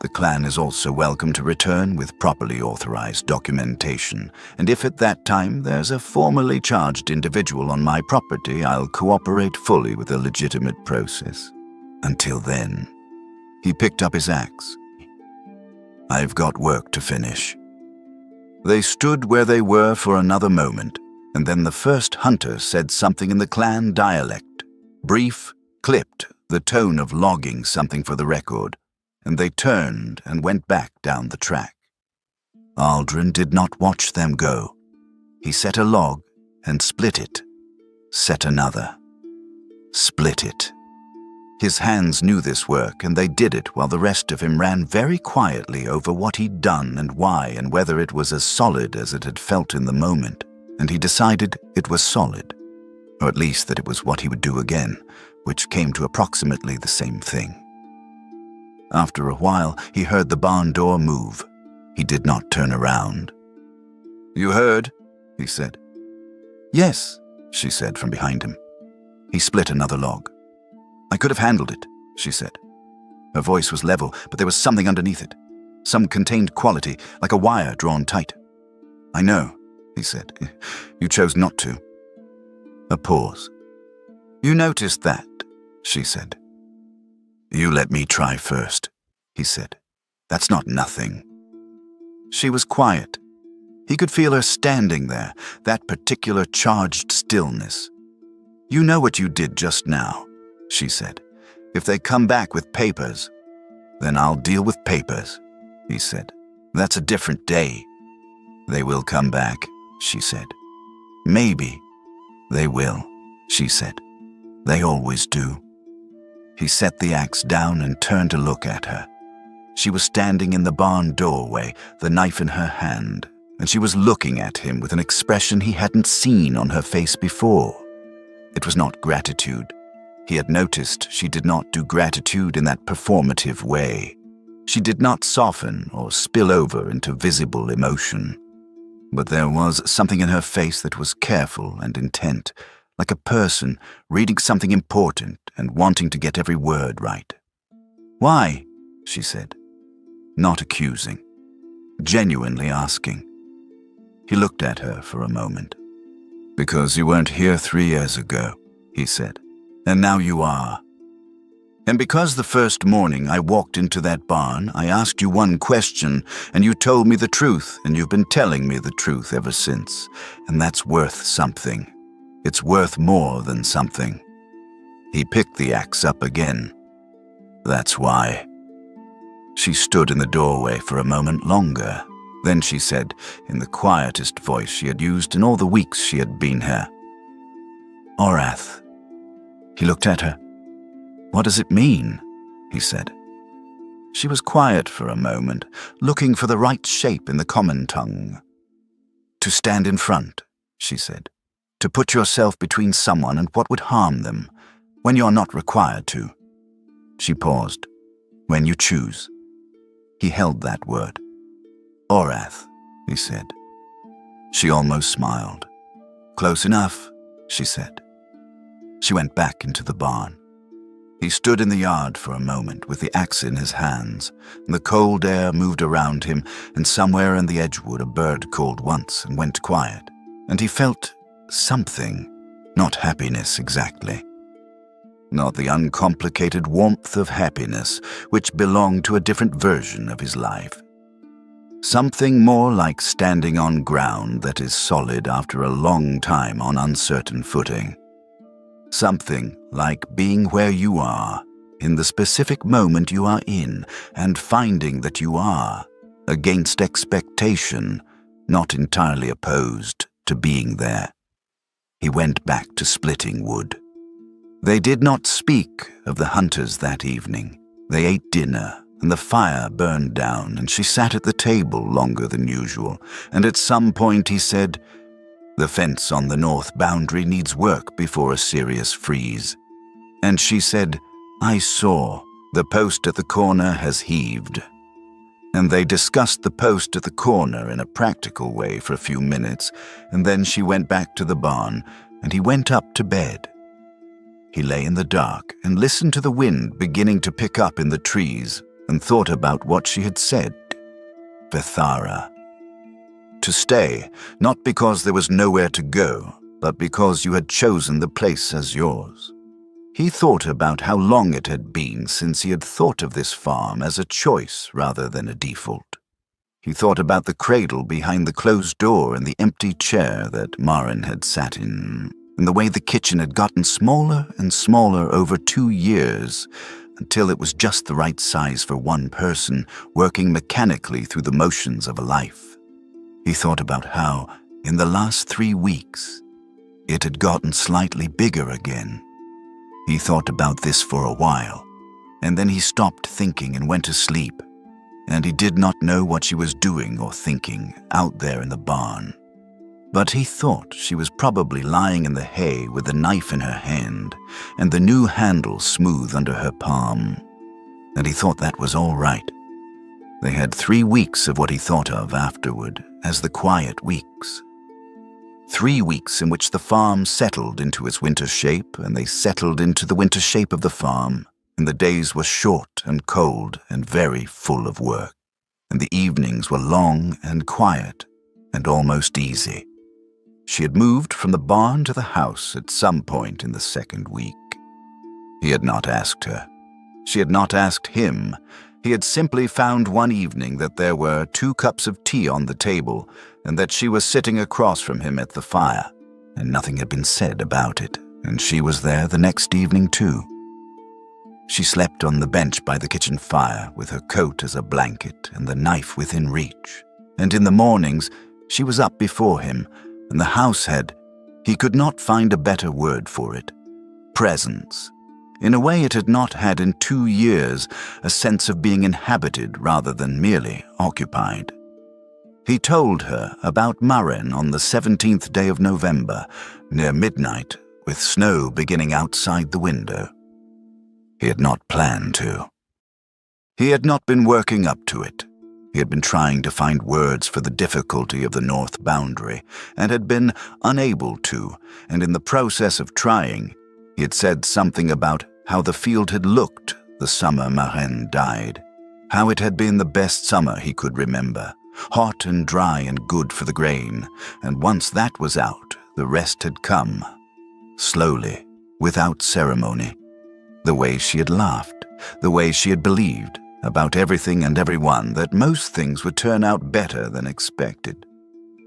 the clan is also welcome to return with properly authorized documentation, and if at that time there's a formally charged individual on my property, I'll cooperate fully with the legitimate process. Until then, he picked up his axe. I've got work to finish. They stood where they were for another moment, and then the first hunter said something in the clan dialect, brief, clipped, the tone of logging something for the record, and they turned and went back down the track. Aldrin did not watch them go. He set a log and split it, set another, split it. His hands knew this work, and they did it while the rest of him ran very quietly over what he'd done and why and whether it was as solid as it had felt in the moment, and he decided it was solid, or at least that it was what he would do again, which came to approximately the same thing. After a while, he heard the barn door move. He did not turn around. "You heard?" he said. "Yes," she said from behind him. He split another log. "I could have handled it," she said. Her voice was level, but there was something underneath it, some contained quality, like a wire drawn tight. "I know," he said. "You chose not to." A pause. "You noticed that," she said. "You let me try first," he said. "That's not nothing." She was quiet. He could feel her standing there, that particular charged stillness. "You know what you did just now," she said. "If they come back with papers, then I'll deal with papers," he said. "That's a different day." "They will come back," she said. "Maybe they will," she said. "They always do." He set the axe down and turned to look at her. She was standing in the barn doorway, the knife in her hand, and she was looking at him with an expression he hadn't seen on her face before. It was not gratitude. He had noticed she did not do gratitude in that performative way. She did not soften or spill over into visible emotion. But there was something in her face that was careful and intent, like a person reading something important and wanting to get every word right. "Why?" she said, not accusing, genuinely asking. He looked at her for a moment. "Because you weren't here 3 years ago," he said, "and now you are. And because the first morning I walked into that barn, I asked you one question, and you told me the truth, and you've been telling me the truth ever since, and that's worth something. It's worth more than something." He picked the axe up again. "That's why." She stood in the doorway for a moment longer. Then she said, in the quietest voice she had used in all the weeks she had been here, "Orath." He looked at her. "What does it mean?" he said. She was quiet for a moment, looking for the right shape in the common tongue. "To stand in front," she said. "To put yourself between someone and what would harm them, when you're not required to." She paused. "When you choose." He held that word. "Orath," he said. She almost smiled. "Close enough," she said. She went back into the barn. He stood in the yard for a moment with the axe in his hands, and the cold air moved around him, and somewhere in the edgewood a bird called once and went quiet, and he felt something, not happiness exactly. Not the uncomplicated warmth of happiness, which belonged to a different version of his life. Something more like standing on ground that is solid after a long time on uncertain footing. Something like being where you are, in the specific moment you are in, and finding that you are, against expectation, not entirely opposed to being there. He went back to splitting wood. They did not speak of the hunters that evening. They ate dinner, and the fire burned down, and she sat at the table longer than usual, and at some point he said, "The fence on the north boundary needs work before a serious freeze." And she said, "I saw. The post at the corner has heaved." And they discussed the post at the corner in a practical way for a few minutes, and then she went back to the barn, and he went up to bed. He lay in the dark and listened to the wind beginning to pick up in the trees, and thought about what she had said. Vithara. To stay, not because there was nowhere to go, but because you had chosen the place as yours. He thought about how long it had been since he had thought of this farm as a choice rather than a default. He thought about the cradle behind the closed door and the empty chair that Marin had sat in, and the way the kitchen had gotten smaller and smaller over 2 years, until it was just the right size for one person, working mechanically through the motions of a life. He thought about how, in the last 3 weeks, it had gotten slightly bigger again. He thought about this for a while, and then he stopped thinking and went to sleep, and he did not know what she was doing or thinking out there in the barn. But he thought she was probably lying in the hay with the knife in her hand and the new handle smooth under her palm, and he thought that was all right. They had 3 weeks of what he thought of afterward as the quiet weeks. 3 weeks in which the farm settled into its winter shape, and they settled into the winter shape of the farm, and the days were short and cold and very full of work, and the evenings were long and quiet and almost easy. She had moved from the barn to the house at some point in the 2nd week. He had not asked her. She had not asked him. He had simply found one evening that there were 2 cups of tea on the table and that she was sitting across from him at the fire, and nothing had been said about it, and she was there the next evening too. She slept on the bench by the kitchen fire with her coat as a blanket and the knife within reach, and in the mornings she was up before him, and the house had, he could not find a better word for it, presence. In a way it had not had in 2 years, a sense of being inhabited rather than merely occupied. He told her about Marin on the 17th day of November, near midnight, with snow beginning outside the window. He had not planned to. He had not been working up to it. He had been trying to find words for the difficulty of the north boundary, and had been unable to, and in the process of trying, he had said something about how the field had looked the summer Marin died, how it had been the best summer he could remember, hot and dry and good for the grain, and once that was out, the rest had come, slowly, without ceremony. The way she had laughed, the way she had believed about everything and everyone that most things would turn out better than expected,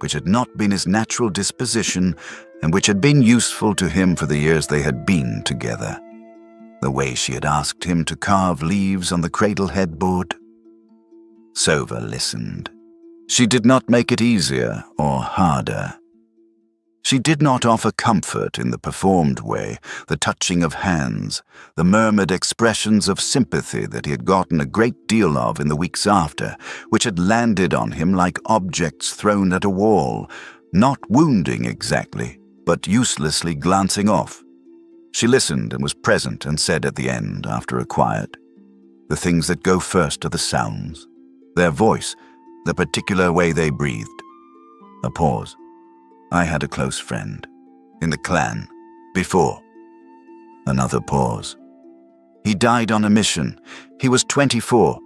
which had not been his natural disposition and which had been useful to him for the years they had been together. The way she had asked him to carve leaves on the cradle headboard. Sova listened. She did not make it easier or harder. She did not offer comfort in the performed way, the touching of hands, the murmured expressions of sympathy that he had gotten a great deal of in the weeks after, which had landed on him like objects thrown at a wall, not wounding exactly, but uselessly glancing off. She listened and was present and said at the end, after a quiet, "The things that go first are the sounds, their voice, the particular way they breathed." A pause. "I had a close friend. In the clan. Before." Another pause. "He died on a mission. He was 24.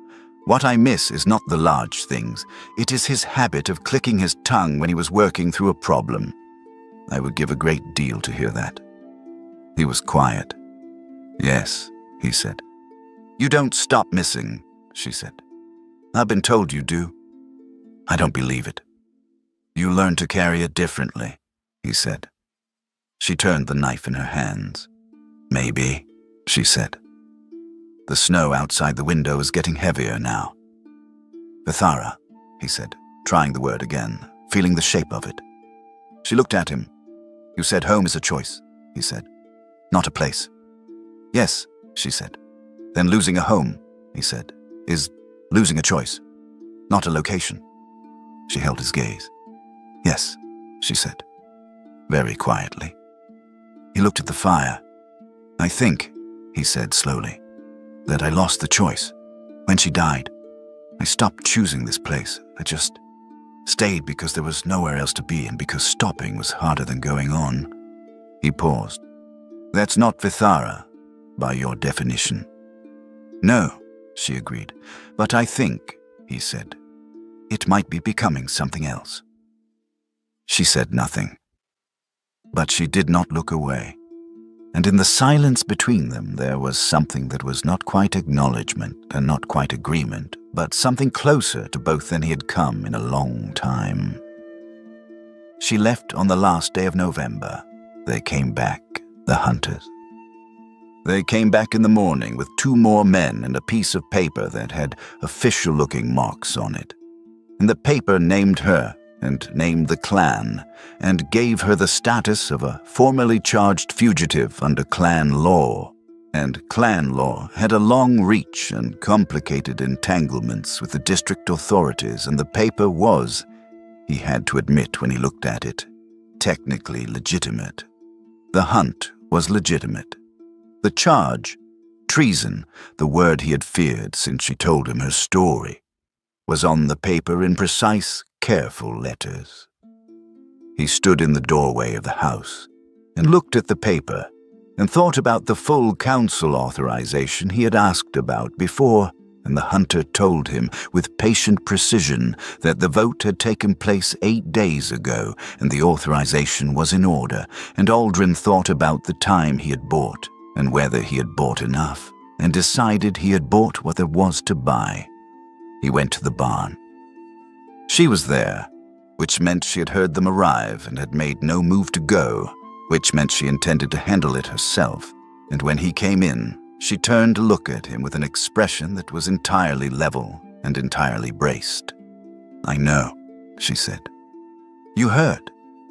What I miss is not the large things. It is his habit of clicking his tongue when he was working through a problem. I would give a great deal to hear that." He was quiet. "Yes," he said. "You don't stop missing," she said. "I've been told you do." "I don't believe it." "You learn to carry it differently," he said. She turned the knife in her hands. "Maybe," she said. The snow outside the window was getting heavier now. "Vithara," he said, trying the word again, feeling the shape of it. She looked at him. "You said home is a choice," he said. "Not a place." "Yes," she said. "Then losing a home," he said, "is losing a choice, not a location." She held his gaze. "Yes," she said, very quietly. He looked at the fire. "I think," he said slowly, "that I lost the choice. When she died, I stopped choosing this place. I just stayed because there was nowhere else to be and because stopping was harder than going on." He paused. "That's not Vithara, by your definition." "No," she agreed. But I think, he said, it might be becoming something else. She said nothing. But she did not look away. And in the silence between them there was something that was not quite acknowledgement and not quite agreement, but something closer to both than he had come in a long time. She left on the last day of November. They came back, the hunters. They came back in the morning with 2 more men and a piece of paper that had official-looking marks on it. And the paper named her and named the clan, and gave her the status of a formally charged fugitive under clan law. And clan law had a long reach and complicated entanglements with the district authorities, and the paper was, he had to admit when he looked at it, technically legitimate. The hunt was legitimate. The charge, treason, the word he had feared since she told him her story, was on the paper in precise, careful letters. He stood in the doorway of the house and looked at the paper and thought about the full council authorization he had asked about before, and the hunter told him with patient precision that the vote had taken place 8 days ago and the authorization was in order, and Aldrin thought about the time he had bought and whether he had bought enough, and decided he had bought what there was to buy. He went to the barn. She was there, which meant she had heard them arrive and had made no move to go, which meant she intended to handle it herself, and when he came in, she turned to look at him with an expression that was entirely level and entirely braced. "I know," she said. "You heard,"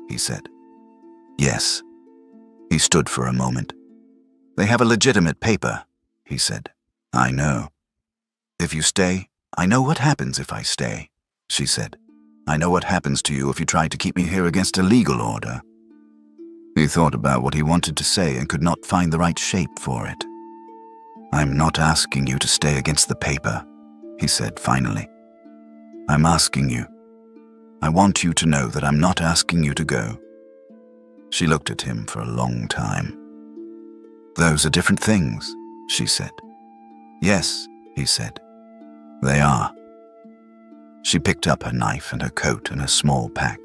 he said. "Yes." He stood for a moment. "They have a legitimate paper," he said. "I know. If you stay, I know what happens if I stay," she said. "I know what happens to you if you try to keep me here against a legal order." He thought about what he wanted to say and could not find the right shape for it. "I'm not asking you to stay against the paper," he said finally. "I'm asking you. I want you to know that I'm not asking you to go." She looked at him for a long time. "Those are different things," she said. "Yes," he said. "They are." She picked up her knife and her coat and a small pack.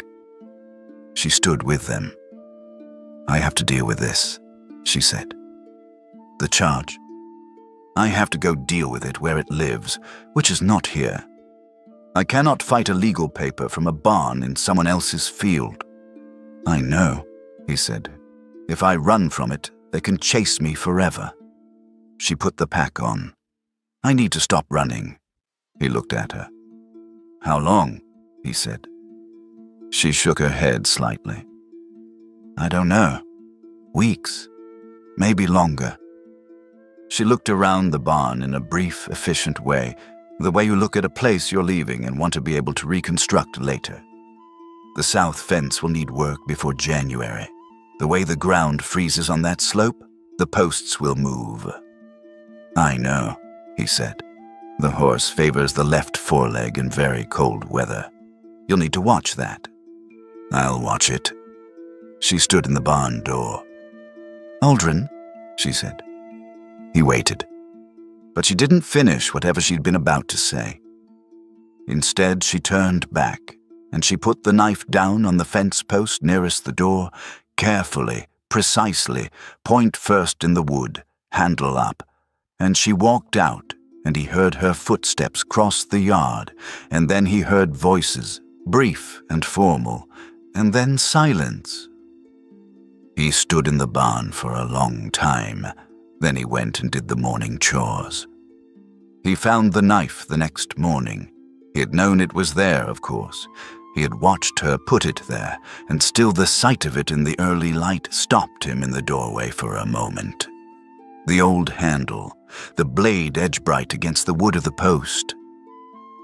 She stood with them. "I have to deal with this," she said. "The charge. I have to go deal with it where it lives, which is not here. I cannot fight a legal paper from a barn in someone else's field." "I know," he said. "If I run from it, they can chase me forever." She put the pack on. "I need to stop running." He looked at her. "How long?" he said. She shook her head slightly. "I don't know. Weeks. Maybe longer." She looked around the barn in a brief, efficient way, the way you look at a place you're leaving and want to be able to reconstruct later. "The south fence will need work before January. The way the ground freezes on that slope, the posts will move." "I know," he said. "The horse favors the left foreleg in very cold weather. You'll need to watch that." "I'll watch it." She stood in the barn door. "Aldrin," she said. He waited. But she didn't finish whatever she'd been about to say. Instead, she turned back, and she put the knife down on the fence post nearest the door, carefully, precisely, point first in the wood, handle up, and she walked out, and he heard her footsteps cross the yard, and then he heard voices, brief and formal, and then silence. He stood in the barn for a long time. Then he went and did the morning chores. He found the knife the next morning. He had known it was there, of course. He had watched her put it there, and still the sight of it in the early light stopped him in the doorway for a moment. The old handle, the blade edge bright against the wood of the post.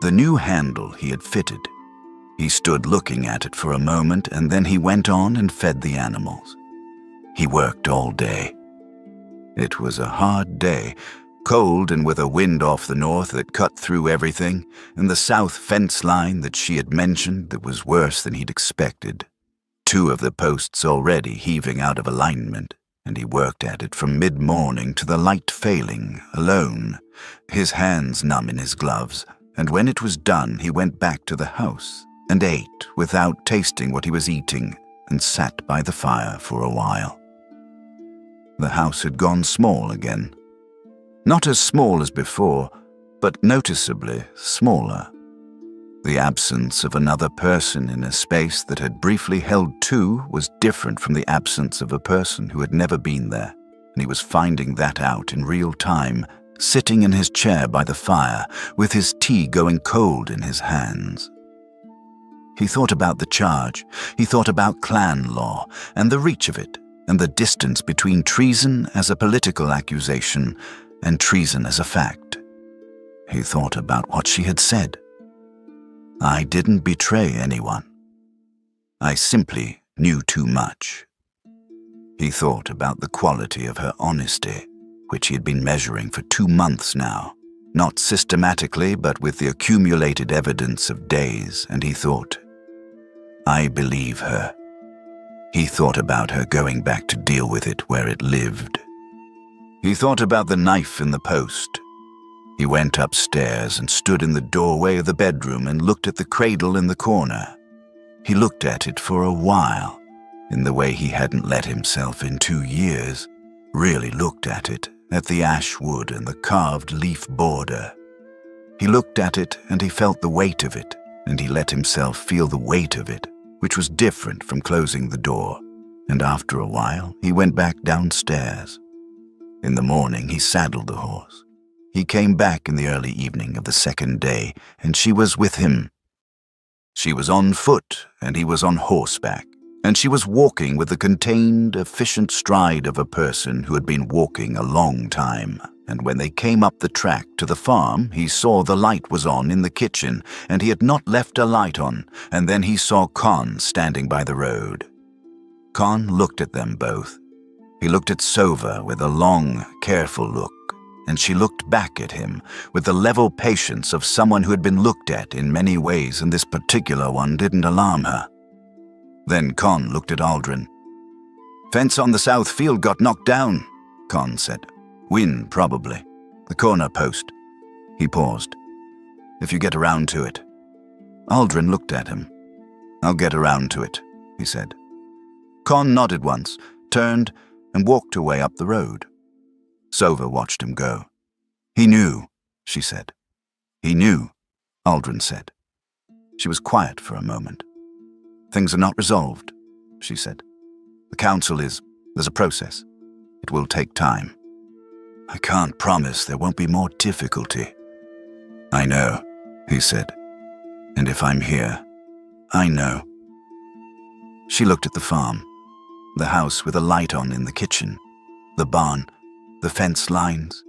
The new handle he had fitted. He stood looking at it for a moment, and then he went on and fed the animals. He worked all day. It was a hard day, cold and with a wind off the north that cut through everything, and the south fence line that she had mentioned that was worse than he'd expected. 2 of the posts already heaving out of alignment. and he worked at it from mid-morning to the light failing, alone, his hands numb in his gloves, and when it was done he went back to the house and ate without tasting what he was eating and sat by the fire for a while. The house had gone small again. Not as small as before, but noticeably smaller. The absence of another person in a space that had briefly held two was different from the absence of a person who had never been there, and he was finding that out in real time, sitting in his chair by the fire, with his tea going cold in his hands. He thought about the charge, he thought about clan law, and the reach of it, and the distance between treason as a political accusation and treason as a fact. He thought about what she had said. I didn't betray anyone. I simply knew too much. He thought about the quality of her honesty, which he had been measuring for 2 months now, not systematically but with the accumulated evidence of days, and he thought, I believe her. He thought about her going back to deal with it where it lived. He thought about the knife in the post. He went upstairs and stood in the doorway of the bedroom and looked at the cradle in the corner. He looked at it for a while, in the way he hadn't let himself in 2 years, really looked at it, at the ash wood and the carved leaf border. He looked at it and he felt the weight of it, and he let himself feel the weight of it, which was different from closing the door, and after a while he went back downstairs. In the morning he saddled the horse. He came back in the early evening of the second day, and she was with him. She was on foot, and he was on horseback, and she was walking with the contained, efficient stride of a person who had been walking a long time. And when they came up the track to the farm, he saw the light was on in the kitchen, and he had not left a light on, and then he saw Con standing by the road. Con looked at them both. He looked at Sova with a long, careful look, and she looked back at him with the level patience of someone who had been looked at in many ways, and this particular one didn't alarm her. Then Con looked at Aldrin. Fence on the south field got knocked down, Con said. Wind, probably. The corner post. He paused. If you get around to it. Aldrin looked at him. I'll get around to it, he said. Con nodded once, turned, and walked away up the road. Sova watched him go. He knew, she said. He knew, Aldrin said. She was quiet for a moment. Things are not resolved, she said. The council is. There's a process. It will take time. I can't promise there won't be more difficulty. I know, he said. And if I'm here, I know. She looked at the farm, the house with a light on in the kitchen, the barn, the fence lines,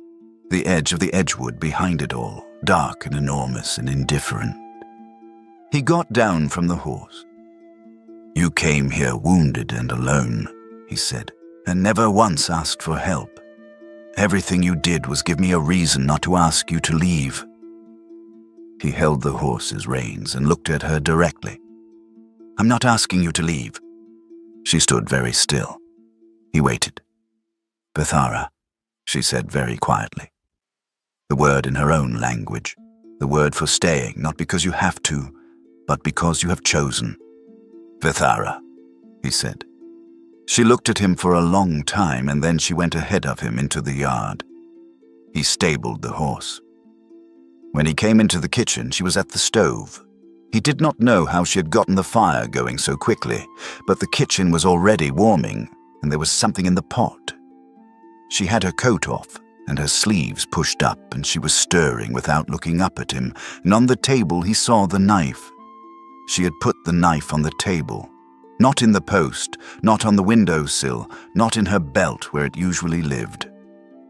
the edge of the edgewood behind it all, dark and enormous and indifferent. He got down from the horse. You came here wounded and alone, he said, and never once asked for help. Everything you did was give me a reason not to ask you to leave. He held the horse's reins and looked at her directly. I'm not asking you to leave. She stood very still. He waited. Bethara, she said very quietly. The word in her own language, the word for staying, not because you have to, but because you have chosen. Bethara, he said. She looked at him for a long time, and then she went ahead of him into the yard. He stabled the horse. When he came into the kitchen, she was at the stove. He did not know how she had gotten the fire going so quickly, but the kitchen was already warming, and there was something in the pot. She had her coat off, and her sleeves pushed up, and she was stirring without looking up at him, and on the table he saw the knife. She had put the knife on the table. Not in the post, not on the windowsill, not in her belt where it usually lived.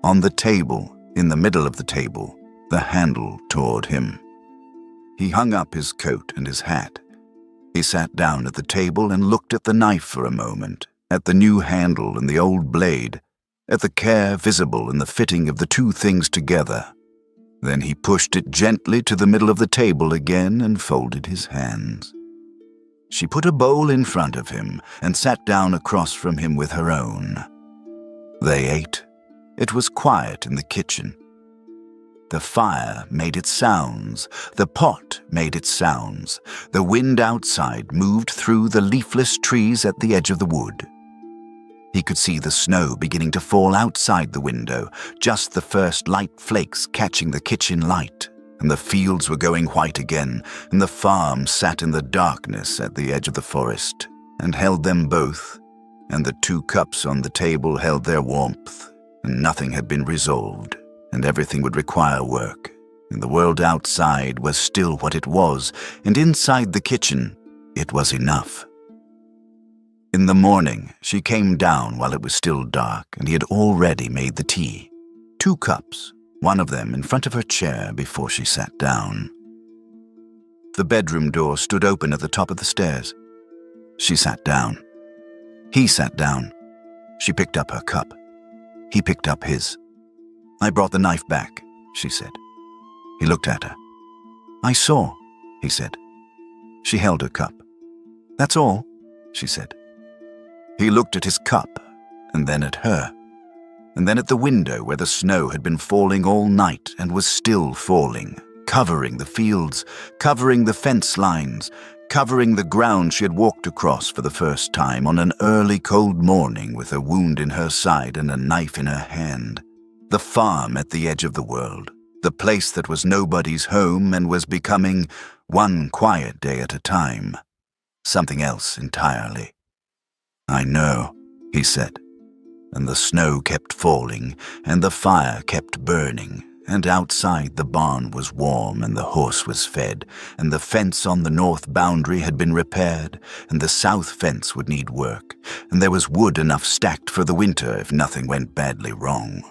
On the table, in the middle of the table, the handle toward him. He hung up his coat and his hat. He sat down at the table and looked at the knife for a moment, at the new handle and the old blade, at the care visible in the fitting of the two things together. Then he pushed it gently to the middle of the table again and folded his hands. She put a bowl in front of him and sat down across from him with her own. They ate. It was quiet in the kitchen. The fire made its sounds. The pot made its sounds. The wind outside moved through the leafless trees at the edge of the wood. He could see the snow beginning to fall outside the window, just the first light flakes catching the kitchen light, and the fields were going white again, and the farm sat in the darkness at the edge of the forest, and held them both, and the 2 cups on the table held their warmth, and nothing had been resolved, and everything would require work, and the world outside was still what it was, and inside the kitchen it was enough. In the morning, she came down while it was still dark, and he had already made the tea. 2 cups, one of them in front of her chair before she sat down. The bedroom door stood open at the top of the stairs. She sat down. He sat down. She picked up her cup. He picked up his. "I brought the knife back," she said. He looked at her. "I saw," he said. She held her cup. "That's all," she said. He looked at his cup, and then at her, and then at the window where the snow had been falling all night and was still falling, covering the fields, covering the fence lines, covering the ground she had walked across for the first time on an early cold morning with a wound in her side and a knife in her hand. The farm at the edge of the world, the place that was nobody's home and was becoming, one quiet day at a time, something else entirely. "I know," he said, and the snow kept falling, and the fire kept burning, and outside the barn was warm, and the horse was fed, and the fence on the north boundary had been repaired, and the south fence would need work, and there was wood enough stacked for the winter if nothing went badly wrong.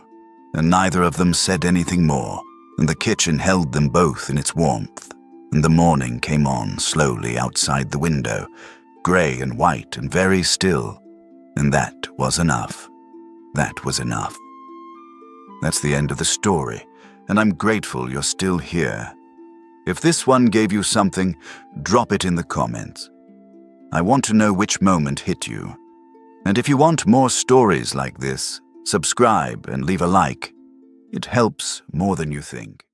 And neither of them said anything more, and the kitchen held them both in its warmth, and the morning came on slowly outside the window, grey and white and very still, and that was enough. That was enough. That's the end of the story, and I'm grateful you're still here. If this one gave you something, drop it in the comments. I want to know which moment hit you. And if you want more stories like this, subscribe and leave a like. It helps more than you think.